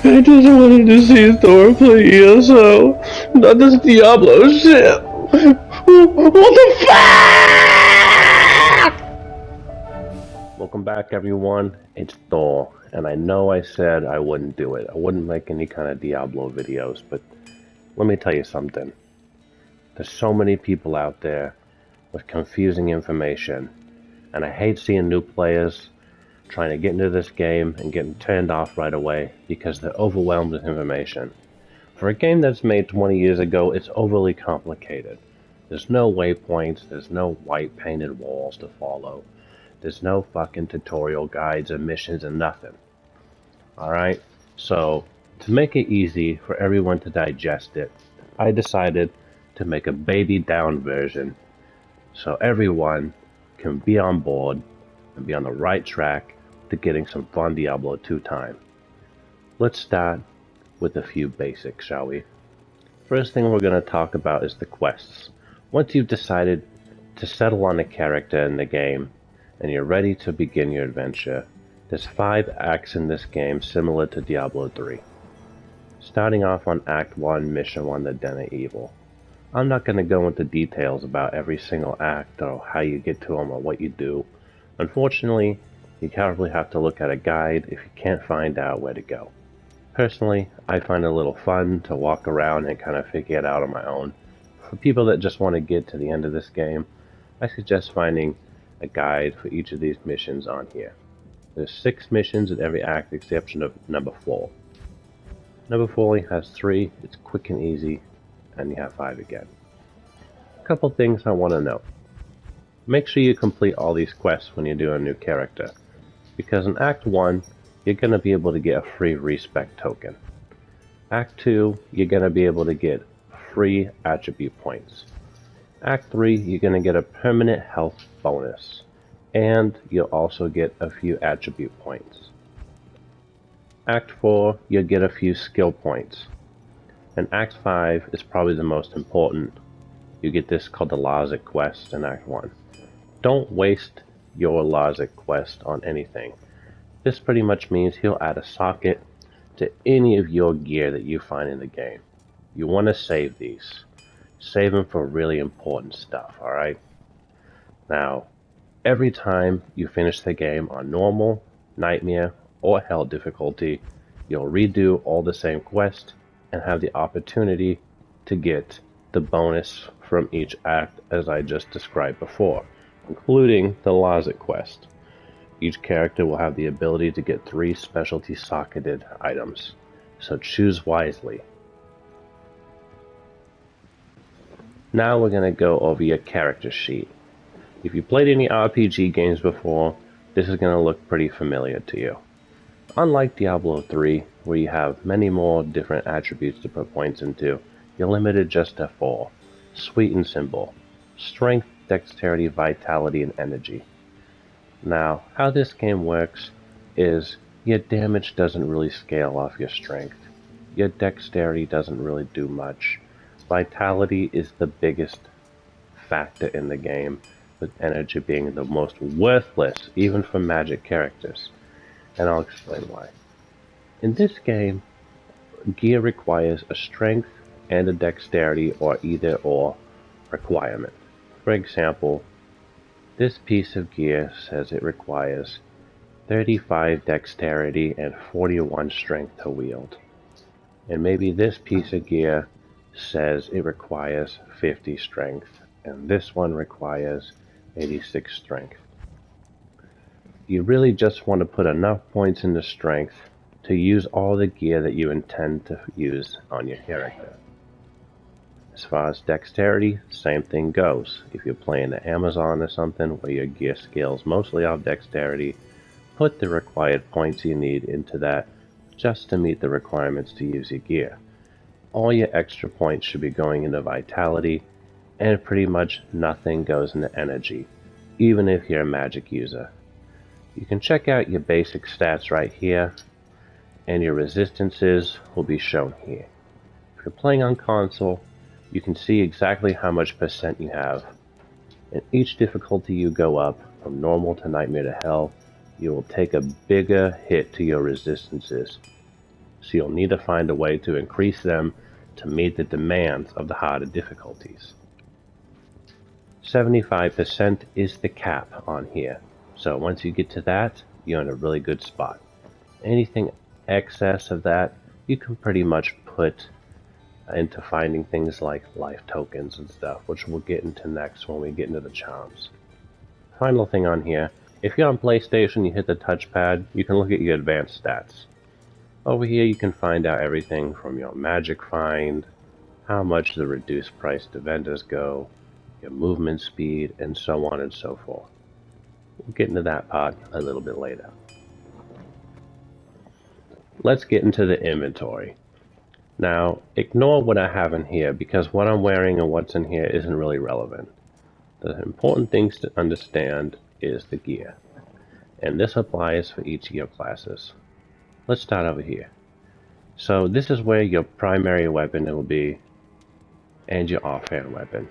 I just wanted to see Thor play ESO, not this Diablo shit. What the fuck? Welcome back, everyone. It's Thor, and I know I said I wouldn't do it. I wouldn't make any kind of Diablo videos, but let me tell you something. There's so many people out there with confusing information, and I hate seeing new players trying to get into this game and getting turned off right away because they're overwhelmed with information. For a game that's made 20 years ago, it's overly complicated. There's no waypoints, there's no white painted walls to follow. There's no fucking tutorial guides and missions and nothing. Alright? So, to make it easy for everyone to digest it, I decided to make a baby down version so everyone can be on board and be on the right track to getting some fun Diablo 2 time. Let's start with a few basics, shall we? First thing we're going to talk about is the quests. Once you've decided to settle on a character in the game, and you're ready to begin your adventure, there's 5 acts in this game similar to Diablo 3. Starting off on Act 1, Mission 1, the Den of Evil. I'm not going to go into details about every single act or how you get to them or what you do. Unfortunately, you probably have to look at a guide if you can't find out where to go. Personally, I find it a little fun to walk around and kind of figure it out on my own. For people that just want to get to the end of this game, I suggest finding a guide for each of these missions on here. There's 6 missions in every act exception of number 4. Number 4 only has 3, it's quick and easy, and you have 5 again. A couple things I want to note. Make sure you complete all these quests when you do a new character, because in Act 1, you're going to be able to get a free respec token. Act 2, you're going to be able to get free attribute points. Act 3, you're going to get a permanent health bonus, and you'll also get a few attribute points. Act 4, you'll get a few skill points. And Act 5 is probably the most important. You get this called the Logic quest in Act 1. Don't waste your Logic quest on anything. This pretty much means he'll add a socket to any of your gear that you find in the game. You want to save these. Save them for really important stuff, alright? Now, every time you finish the game on normal, nightmare, or hell difficulty, you'll redo all the same quests and have the opportunity to get the bonus from each act as I just described before, including the Logic quest. Each character will have the ability to get 3 specialty socketed items, so choose wisely. Now we're going to go over your character sheet. If you played any RPG games before, this is going to look pretty familiar to you. Unlike Diablo 3, where you have many more different attributes to put points into, you're limited just to 4. Sweet and simple. Strength, dexterity, vitality, and energy. Now, how this game works is your damage doesn't really scale off your strength. Your dexterity doesn't really do much. Vitality is the biggest factor in the game, with energy being the most worthless, even for magic characters. And I'll explain why. In this game, gear requires a strength and a dexterity or either or requirement. For example, this piece of gear says it requires 35 dexterity and 41 strength to wield. And maybe this piece of gear says it requires 50 strength, and this one requires 86 strength. You really just want to put enough points into strength to use all the gear that you intend to use on your character. As far as dexterity, same thing goes. If you're playing the Amazon or something where your gear scales mostly off dexterity, put the required points you need into that just to meet the requirements to use your gear. All your extra points should be going into vitality, and pretty much nothing goes into energy, even if you're a magic user. You can check out your basic stats right here, and your resistances will be shown here. If you're playing on console, you can see exactly how much percent you have. In each difficulty you go up, from normal to nightmare to hell, you will take a bigger hit to your resistances. so you'll need to find a way to increase them to meet the demands of the harder difficulties. 75% is the cap on here, so once you get to that, you're in a really good spot. Anything excess of that, you can pretty much put into finding things like life tokens and stuff, which we'll get into next when we get into the charms. Final thing on here, if you're on PlayStation, you hit the touchpad, you can look at your advanced stats. Over here you can find out everything from your magic find, how much the reduced price to vendors go, your movement speed, and so on and so forth. We'll get into that part a little bit later. Let's get into the inventory. Now, ignore what I have in here because what I'm wearing and what's in here isn't really relevant. The important things to understand is the gear, and this applies for each of your classes. Let's start over here. So this is where your primary weapon will be and your offhand weapon.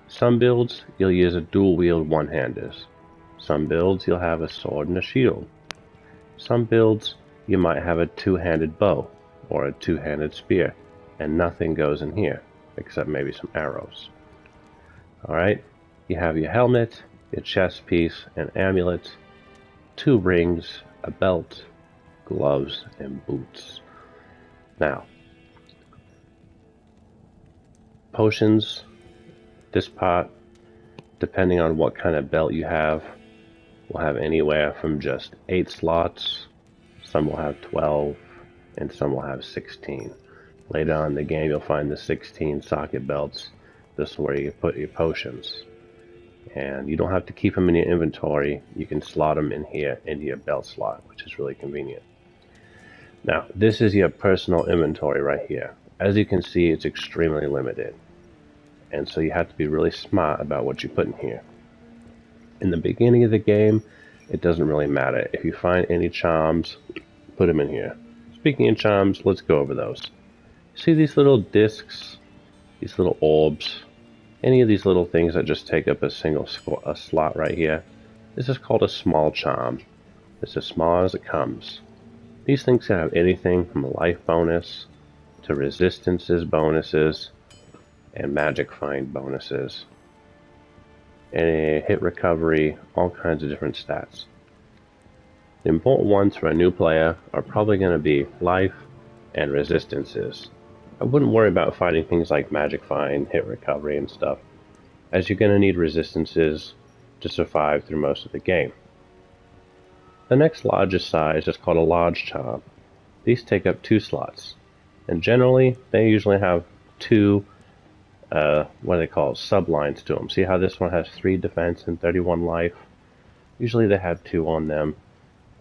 Some builds you'll use a dual wield one-handers. Some builds you'll have a sword and a shield. Some builds you might have a two-handed bow or a two-handed spear, and nothing goes in here except maybe some arrows. Alright, you have your helmet, your chest piece, an amulet, 2 rings, a belt, gloves, and boots. Now, potions, this part, depending on what kind of belt you have, will have anywhere from just 8 slots, some will have 12, and some will have 16. Later on in the game you'll find the 16 socket belts. This is where you put your potions. And you don't have to keep them in your inventory, you can slot them in here into your belt slot, which is really convenient. Now, this is your personal inventory right here. As you can see, it's extremely limited. And so you have to be really smart about what you put in here. In the beginning of the game, it doesn't really matter. If you find any charms, put them in here. Speaking of charms, let's go over those. See these little discs, these little orbs, any of these little things that just take up a single slot right here? This is called a small charm. It's as small as it comes. These things can have anything from a life bonus to resistances bonuses and magic find bonuses, and a hit recovery, all kinds of different stats. The important ones for a new player are probably going to be life and resistances. I wouldn't worry about finding things like magic find, hit recovery, and stuff, as you're going to need resistances to survive through most of the game. The next largest size is called a large charm. These take up 2 slots, and generally they usually have 2 what do they call sublines to them. See how this one has 3 defense and 31 life? Usually they have 2 on them,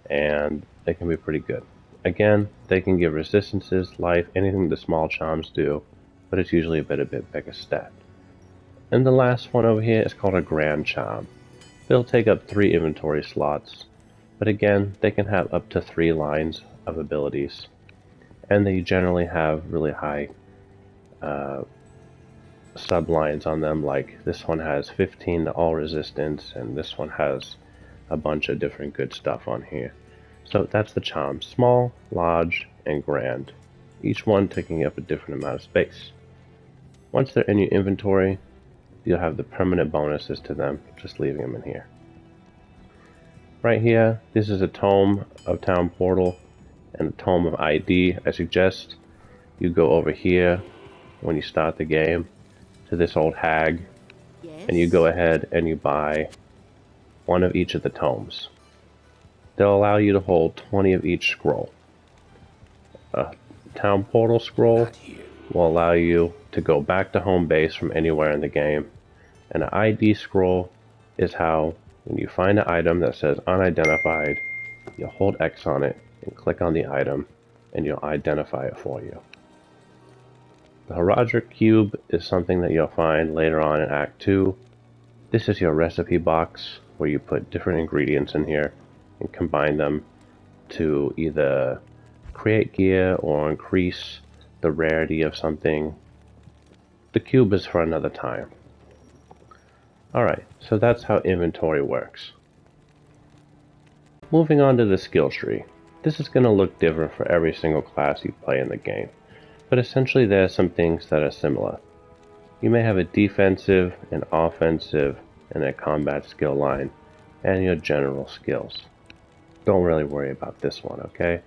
and they can be pretty good. Again, they can give resistances, life, anything the small charms do, but it's usually a bit bigger stat. And the last one over here is called a grand charm. They'll take up 3 inventory slots, but again, they can have up to 3 lines of abilities, and they generally have really high sublines on them. Like this one has 15 to all resistance, and this one has a bunch of different good stuff on here. So that's the charm: small, large, and grand, each one taking up a different amount of space. Once they're in your inventory, you'll have the permanent bonuses to them, just leaving them in here. Right here, this is a tome of Town Portal and a tome of ID. I suggest you go over here when you start the game to this old hag, and you go ahead and you buy one of each of the tomes. They'll allow you to hold 20 of each scroll. A Town Portal scroll will allow you to go back to home base from anywhere in the game, and an ID scroll is how, when you find an item that says unidentified, you'll hold X on it and click on the item, and you'll identify it for you. The Herodric Cube is something that you'll find later on in Act 2. This is your recipe box where you put different ingredients in here and combine them to either create gear or increase the rarity of something. The cube is for another time. Alright, so that's how inventory works. Moving on to the skill tree. This is going to look different for every single class you play in the game, but essentially there are some things that are similar. You may have a defensive, an offensive, and a combat skill line, and your general skills. Don't really worry about this one, okay?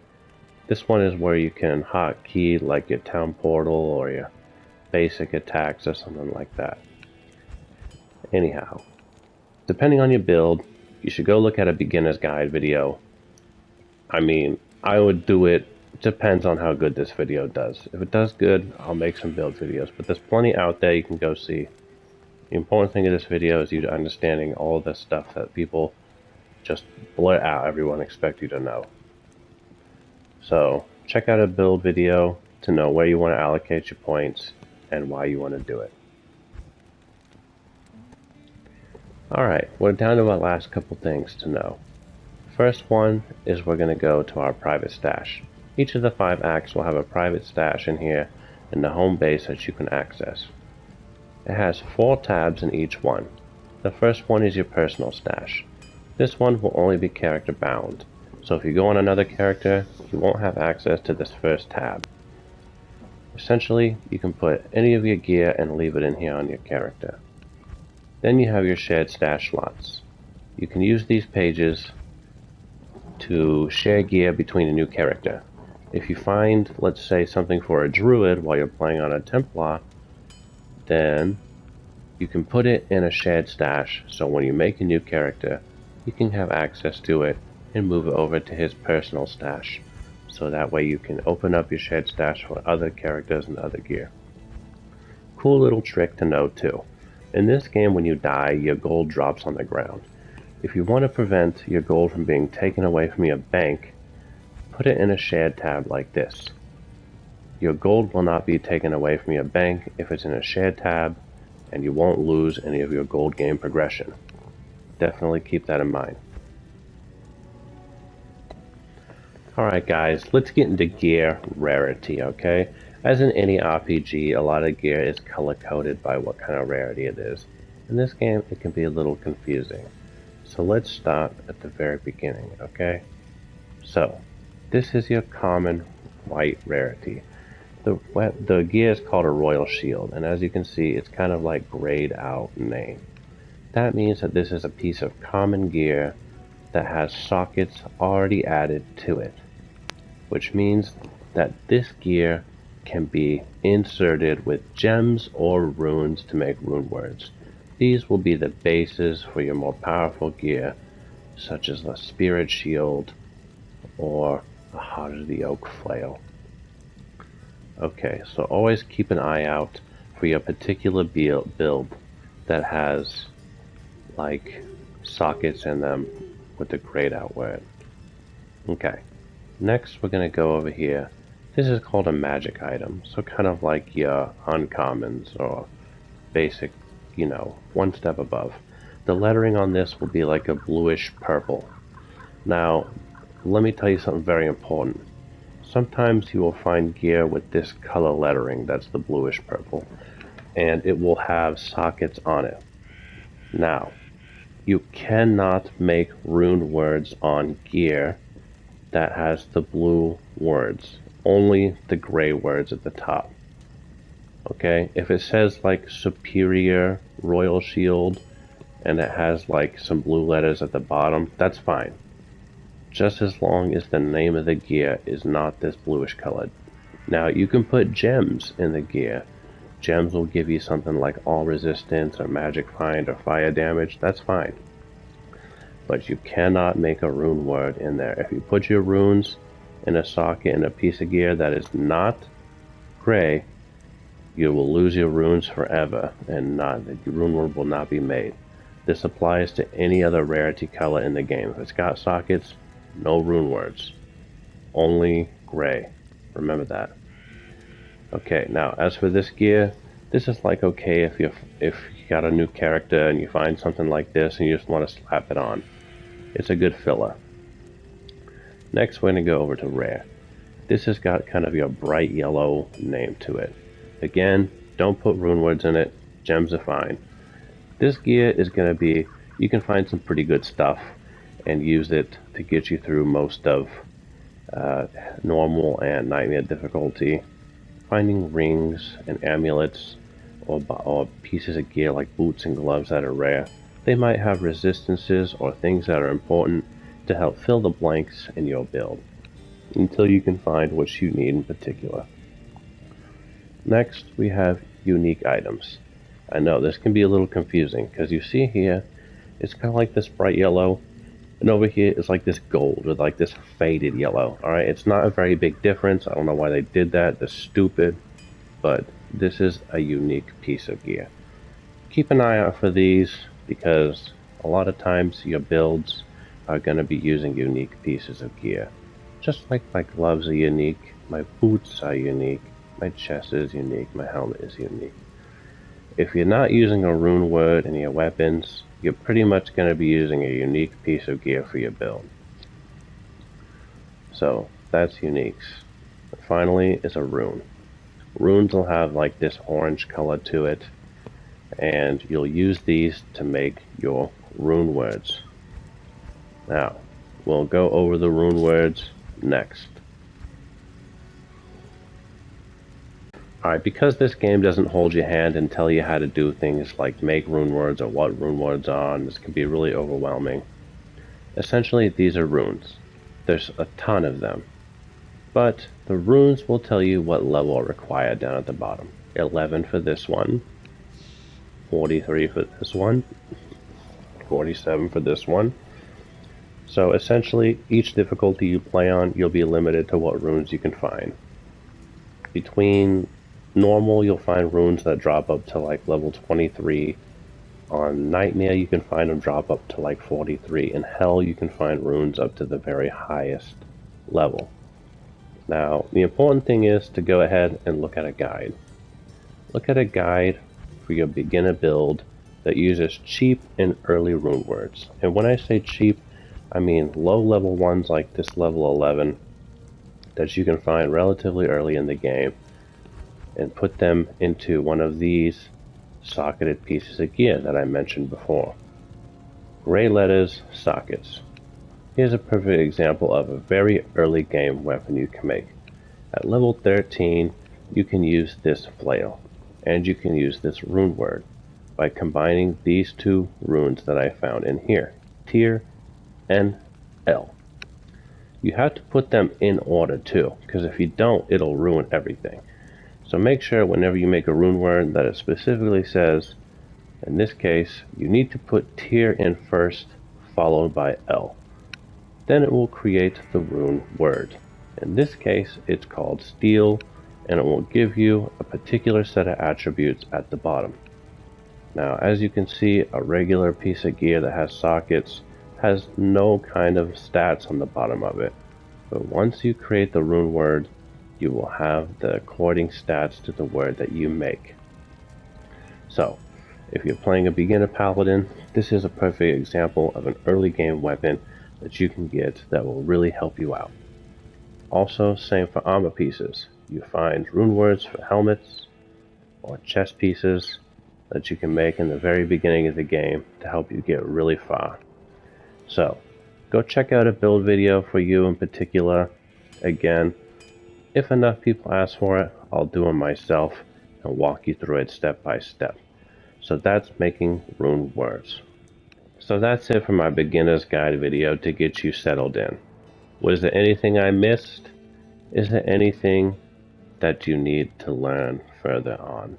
This one is where you can hotkey like your town portal or your basic attacks or something like that. Anyhow, depending on your build, you should go look at a beginner's guide video. I mean, I would do it, depends on how good this video does. If it does good, I'll make some build videos, but there's plenty out there you can go see. The important thing of this video is you understanding all the stuff that people just blurt out, everyone expects you to know. So, check out a build video to know where you want to allocate your points and why you want to do it. Alright, we're down to our last couple things to know. First one is we're going to go to our private stash. Each of the 5 acts will have a private stash in here in the home base that you can access. It has 4 tabs in each one. The first one is your personal stash. This one will only be character bound, so if you go on another character, you won't have access to this first tab. Essentially, you can put any of your gear and leave it in here on your character. Then you have your shared stash slots. You can use these pages to share gear between a new character. If you find, let's say, something for a druid while you're playing on a Templar, then you can put it in a shared stash, so when you make a new character, you can have access to it and move it over to his personal stash, so that way you can open up your shared stash for other characters and other gear. Cool little trick to know too. In this game, when you die, your gold drops on the ground. If you want to prevent your gold from being taken away from your bank, put it in a shared tab like this. Your gold will not be taken away from your bank if it's in a shared tab, and you won't lose any of your gold game progression. Definitely keep that in mind. Alright guys, let's get into gear rarity, okay? As in any RPG, a lot of gear is color-coded by what kind of rarity it is. In this game, it can be a little confusing. So let's start at the very beginning, okay? So, this is your common white rarity. The gear is called a royal shield, and as you can see, it's kind of like grayed out name. That means that this is a piece of common gear that has sockets already added to it, which means that this gear can be inserted with gems or runes to make rune words. These will be the bases for your more powerful gear, such as the spirit shield or the Heart of the Oak flail. Okay, so always keep an eye out for your particular build that has like sockets in them with the grayed out word. Okay, next we're going to go over here. This is called a magic item, so kind of like your uncommons or basic, you know, one step above. The lettering on this will be like a bluish purple. Now, let me tell you something very important. Sometimes you will find gear with this color lettering, that's the bluish purple, and it will have sockets on it. Now, you cannot make rune words on gear that has the blue words, only the gray words at the top. Okay, if it says like superior royal shield and it has like some blue letters at the bottom, that's fine. Just as long as the name of the gear is not this bluish colored. Now you can put gems in the gear. Gems will give you something like all resistance or magic find or fire damage, that's fine. But you cannot make a rune word in there. If you put your runes in a socket in a piece of gear that is not gray, you will lose your runes forever, and the rune word will not be made. This applies to any other rarity color in the game. If it's got sockets, no rune words. Only gray. Remember that. Okay, now as for this gear, this is like okay if you got a new character and you find something like this and you just want to slap it on. It's a good filler. Next we're going to go over to rare. This has got kind of your bright yellow name to it. Again, don't put rune words in it. Gems are fine. This gear is going to be, you can find some pretty good stuff and use it to get you through most of normal and nightmare difficulty, finding rings and amulets or pieces of gear like boots and gloves that are rare. They might have resistances or things that are important to help fill the blanks in your build, until you can find what you need in particular. Next, we have unique items. I know this can be a little confusing because you see here, it's kind of like this bright yellow, and over here is like this gold with like this faded yellow. Alright, it's not a very big difference. I don't know why they did that. They're stupid, but this is a unique piece of gear. Keep an eye out for these because a lot of times your builds are going to be using unique pieces of gear. Just like my gloves are unique, my boots are unique, my chest is unique, my helmet is unique. If you're not using a rune word in your weapons, you're pretty much going to be using a unique piece of gear for your build. So that's uniques. And finally is a rune. Runes will have like this orange color to it, and you'll use these to make your rune words. Now, we'll go over the rune words next. Alright, because this game doesn't hold your hand and tell you how to do things like make rune words or what rune words are, and this can be really overwhelming. Essentially, these are runes. There's a ton of them. But the runes will tell you what level are required down at the bottom. 11 for this one, 43 for this one, 47 for this one. So essentially, each difficulty you play on, you'll be limited to what runes you can find. Between normal, you'll find runes that drop up to like level 23. On Nightmare, you can find them drop up to like 43. In Hell, you can find runes up to the very highest level. Now, the important thing is to go ahead and look at a guide. Look at a guide for your beginner build that uses cheap and early rune words. And when I say cheap, I mean low level ones like this level 11 that you can find relatively early in the game, and put them into one of these socketed pieces of gear that I mentioned before. Gray letters sockets. Here's a perfect example of a very early game weapon you can make. At level 13, you can use this flail, and you can use this rune word by combining these two runes that I found in here, Tyr and L. You have to put them in order too, because if you don't, it'll ruin everything. So make sure whenever you make a rune word that it specifically says, in this case, you need to put Tyr in first, followed by L. Then it will create the rune word. In this case, it's called Steel, and it will give you a particular set of attributes at the bottom. Now, as you can see, a regular piece of gear that has sockets has no kind of stats on the bottom of it. But once you create the rune word, you will have the according stats to the word that you make. So, if you're playing a beginner paladin, this is a perfect example of an early game weapon that you can get that will really help you out. Also, same for armor pieces. You find rune words for helmets or chest pieces that you can make in the very beginning of the game to help you get really far. So, go check out a build video for you in particular. Again, if enough people ask for it, I'll do it myself and walk you through it step by step. So that's making rune words. So that's it for my beginner's guide video to get you settled in. Was there anything I missed? Is there anything that you need to learn further on?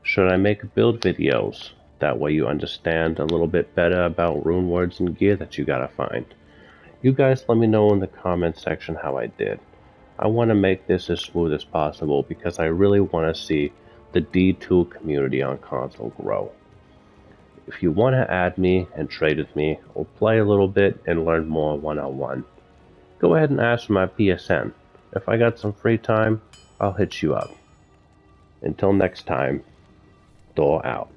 Should I make build videos? That way you understand a little bit better about rune words and gear that you gotta find. You guys let me know in the comment section how I did. I want to make this as smooth as possible because I really want to see the D2 community on console grow. If you want to add me and trade with me or play a little bit and learn more one-on-one, go ahead and ask for my PSN. If I got some free time, I'll hit you up. Until next time, Thor out.